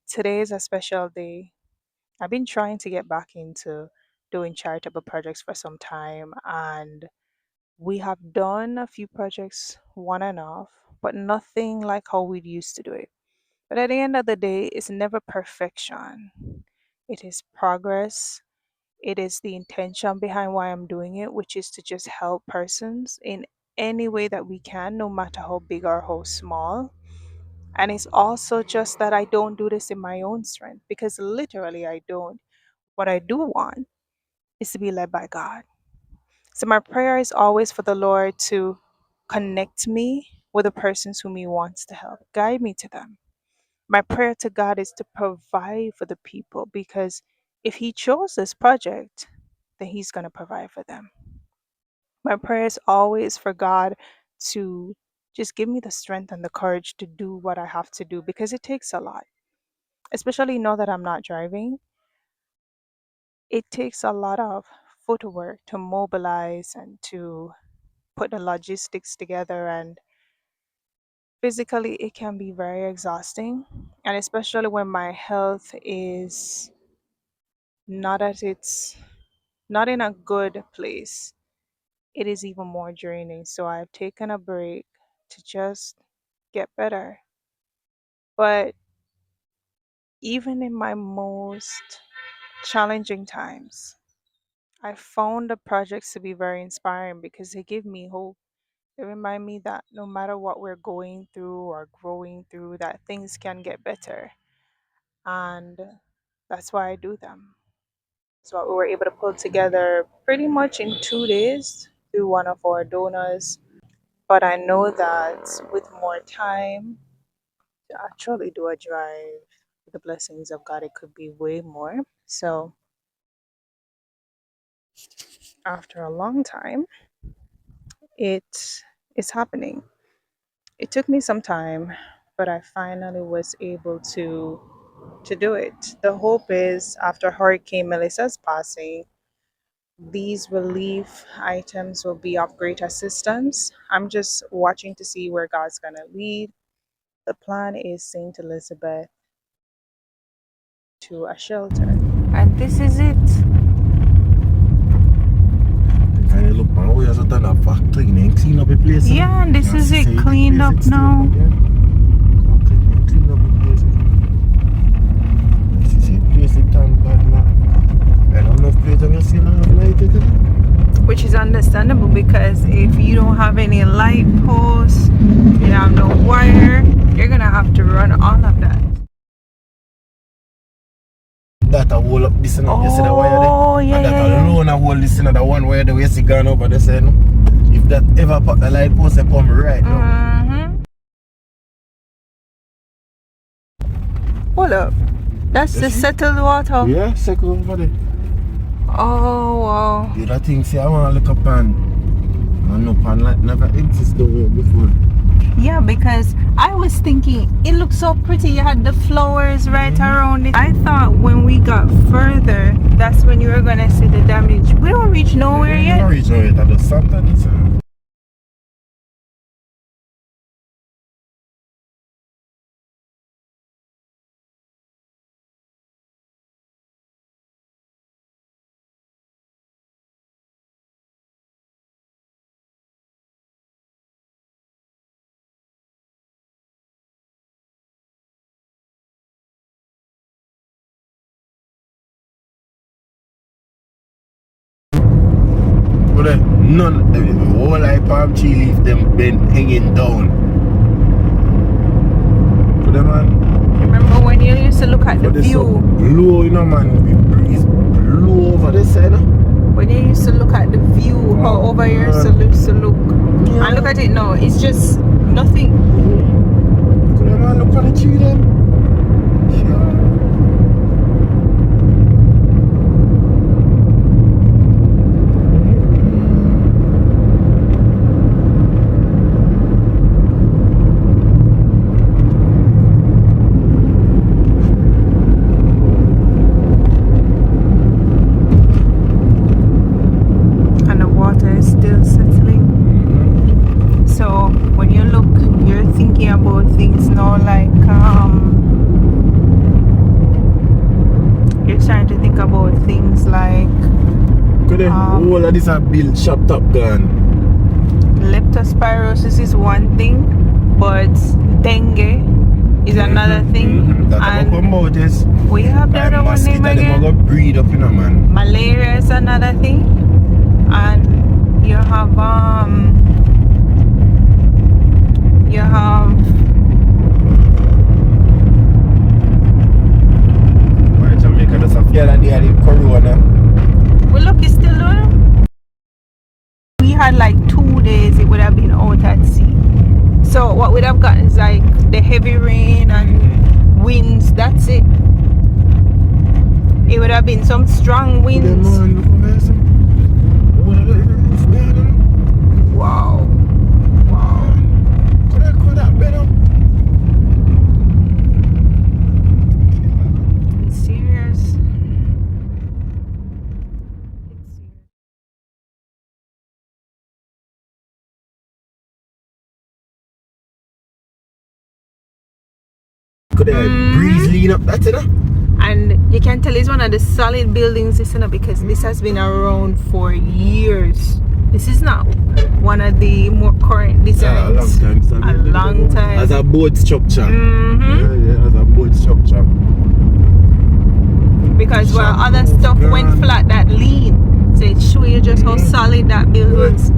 Today is a special day. I've been trying to get back into doing charitable projects for some time, and we have done a few projects one and off, but nothing like how we used to do it. But at the end of the day, it's never perfection. It is progress. It is the intention behind why I'm doing it, which is to just help persons in any way that we can, no matter how big or how small. And it's also just that I don't do this in my own strength because literally I don't. What I do want is to be led by God. So my prayer is always for the Lord to connect me with the persons whom He wants to help, guide me to them. My prayer to God is to provide for the people because if He chose this project, then He's going to provide for them. My prayer is always for God to just give me the strength and the courage to do what I have to do because it takes a lot, especially now that I'm not driving. It takes a lot of footwork to mobilize and to put the logistics together, and physically it can be very exhausting, and especially when my health is not at its not in a good place, it is even more draining. So I've taken a break to just get better. But even in my most challenging times, I found the projects to be very inspiring because they give me hope. They remind me that no matter what we're going through or growing through, that things can get better. And that's why I do them. That's what we were able to pull together pretty much in 2 days through one of our donors. But I know that with more time to actually do a drive, with the blessings of God, it could be way more. So after a long time, it is happening. It took me some time, but I finally was able to do it. The hope is after Hurricane Melissa's passing, these relief items will be of great assistance. I'm just watching to see where God's gonna lead. The plan is Saint Elizabeth to a shelter. And this is it. Can you look man, we have done a factory and clean up the place. Yeah, and this is it Say the cleaned up basic now. statement, yeah. Clean up the place. This is it, basic time bad now. I don't know if place I'm seeing have lighted it. Which is understandable because if you don't have any light posts, you have no wire, you're gonna have to run all of that. That a whole up this you know, you see the wire there? Oh, yeah, And that yeah, yeah. alone a whole this you know, the one wire the way you see gone over the side. No? If that ever put the light post they come right now. Mm-hmm. Hold up. That's You the see? settled water. Yeah, circle over there. Oh, wow. The other thing say I want to look up and no pan like never existed there before. Yeah, because I was thinking it looked so pretty. You had the flowers right around it. I thought when we got further, that's when you were gonna see the damage. We don't reach nowhere We yet. don't reach nowhere yet. I just stopped at this. But none, the whole like palm tree leaf them been hanging down. So them man, Remember when you used to look at the but view? Blow, you know man, the breeze blow over this side. When you used to look at the view, how over here used to look. Yeah. And look at it now, it's just nothing. Could you man look at the tree then? Sure. And the water is still settling. So when you look, you're thinking about things now like about things like Could all of this are built shop top gun. leptospirosis is one thing, but dengue is another thing. That And come about is we have the other one name again. They breed up in a man. Malaria is another thing, and you have Why Jamaica does have the corona? well, look, it's still on. We had like 2 days it would have been out at sea. So what we'd have gotten is like the heavy rain and winds. That's it. It would have been some strong winds. Wow. Wow. Could have been up. It's serious. Could have breeze lean up, that's it. And you can tell it's one of the solid buildings, because this has been around for years. This is not one of the more current designs. Yeah, a long time. As a boat structure. Mm-hmm. As a boat structure. Because while other stuff went flat, that lean. So it shows you just how solid that building is.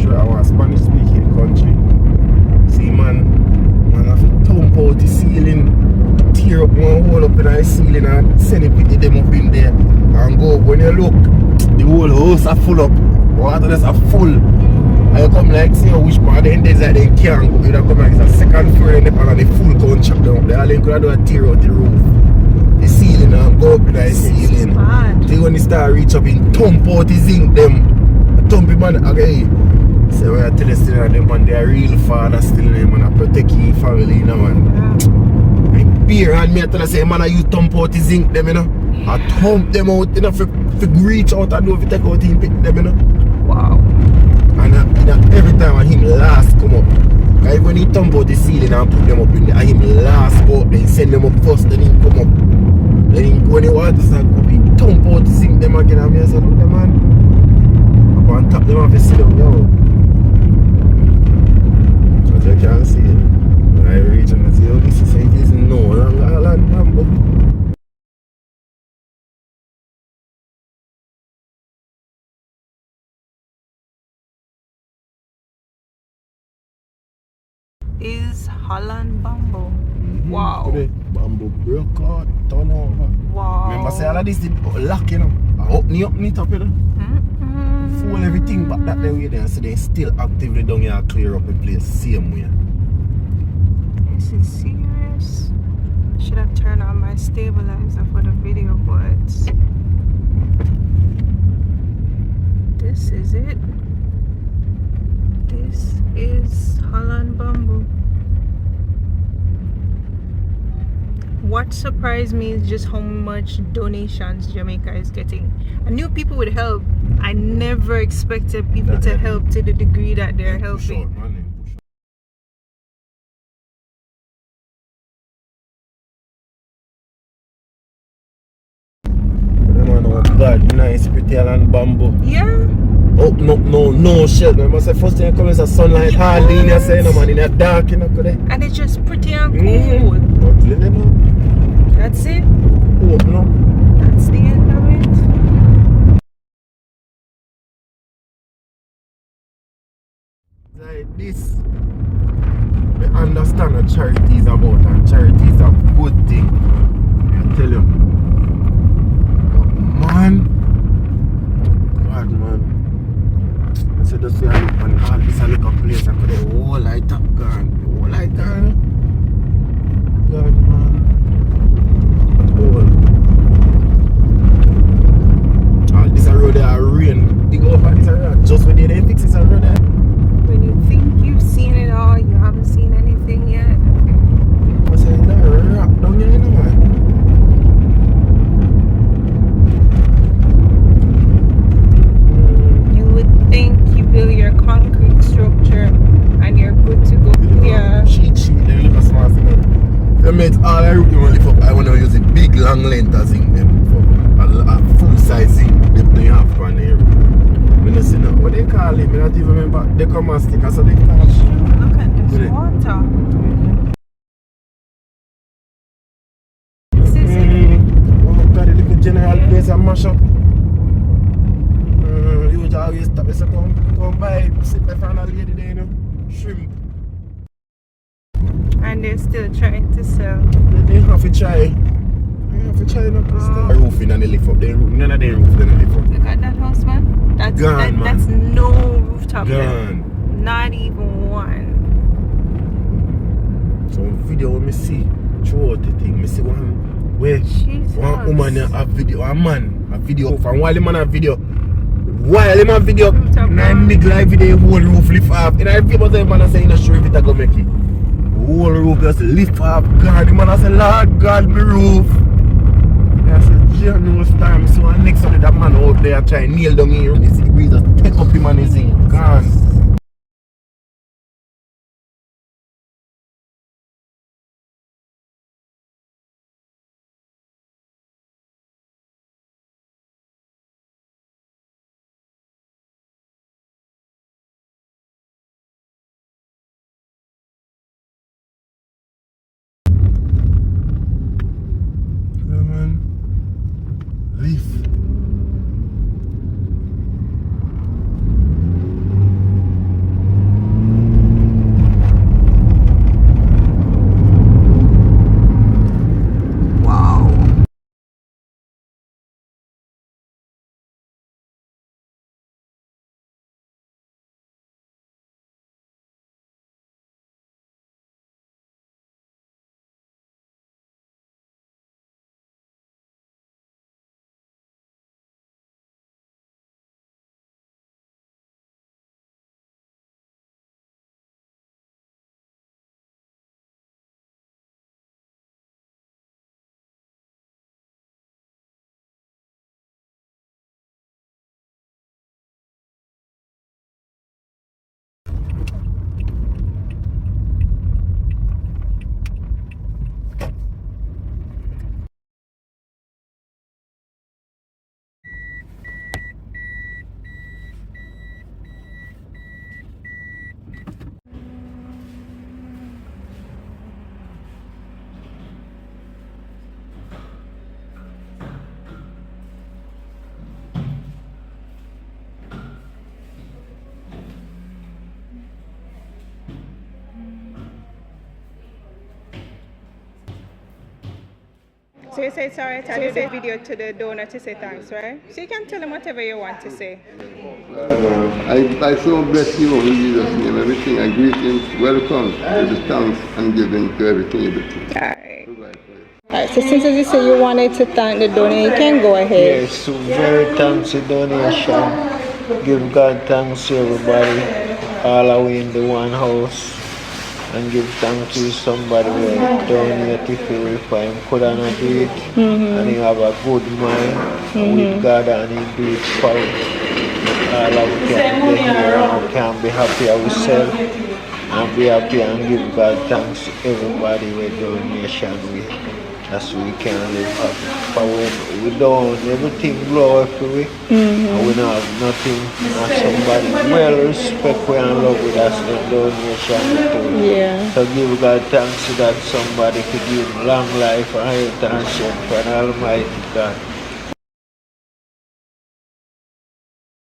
Our Spanish speaking country. See man have to thump out the ceiling, tear up one hole up in the ceiling and send it with them up in there and go up. When you look, the whole house are full up, water is full. And you come like see which part of the end is that they can't go. You come like it's a second floor and the full count chop down. They all could do a tear out the roof. The ceiling and go up in the ceiling. They when they start reach up in thump out the zinc them. Thump it man okay. So when I tell you still them man, they are real father still them and I protect your family, you know man. Yeah. And beer and me I tell you say man you thump out the zinc them, you know. Yeah. I thump them out, you know, for reach out and do if you take out him pick them, you know. Wow. And every time him last come up. Like when he thump out the ceiling and put them up in there, him last go up, then send them up first, then he come up. Then when he want to start up, he thump out the zinc them again and me I say, look them man. Up on top them have to sit them, yo. As you can see, when I reach and I see, oh, this society is no longer land bamboo. Is Holland bamboo. Wow. Bamboo broke out, turn over. Wow. Remember say all of this did lock, you know. I open it up, you know. Fool everything back that way there, so they still actively down here clear up the place same way. This is serious. Should have turned on my stabilizer for the video, but this is it. This is Holland bamboo. What surprised me is just how much donations Jamaica is getting. I knew people would help. I never expected people to help to the degree that they're helping. God, nice, pretty and bamboo. Yeah. Oh, no shit. I must say, first thing comes is sunlight hardly in your say, no man, in the dark, you know, could they? And it's just pretty and cool. But little, no. That's it. Oh, no. That's the end of it. Like this. We understand that charity is about, and charity is a good thing. I tell you. But man, God, man. I said, just see, I look, man, all this a little place, I could have whole light up gone. Whole light gone. God, man. All this a road there, rain. Big over this a road. Just when they fix this a road there. When you think you've seen it all, you haven't seen anything yet. I said, no, rock down here, you know, man. long length of zinc them. A full size zinc them they have on there. I don't see now. What they call it? I don't even remember. They come and stick as a they call it. Look at this water. This is it. Oh, God, the little general place and mash up. You just always stop. You say, come by, sit there for a lady there, you know. Shrimp. And they're still trying to sell. They have to try. They have to try not to stop. The roof in and they lift up. None of their roof then they lift up. Look at that house, man. That's Gone, man. That's no rooftop there. Gone. Not even one. Some video when me see throughout the thing, me see one where one woman have video, a man a video, and while the man have video, nine big live video, whole roof lift up. And I people say man say in a sure if it a go make it. Whole roof just lift up, God, the man say, Lord God, me roof. I said, generous time, so next to that man out there trying to nail down here, and you see the breeze just take up him and he's gone. Yeah, man. Leaf. So you say sorry to do the video to the donor to say thanks, right? So you can tell them whatever you want to say. I so bless you in Jesus' name. Everything I greet him, welcome to the thanks and giving to everything. Alright. Alright, so since you say you wanted to thank the donor, you can go ahead. Yes, so very thanks to donation. Give God thanks to everybody all away in the one house. And give thanks to somebody who donate if I could not do it. And he have a good mind with God and he do it for all of us can be here and we can be happy ourselves and be happy and give God thanks to everybody with donation with. That's we can live happy. But when we don't, everything blow up for we. And we don't have nothing. And somebody well respect we and love with us in donation too. Yeah. So give God thanks to that somebody could give long life and health and strength from Almighty God.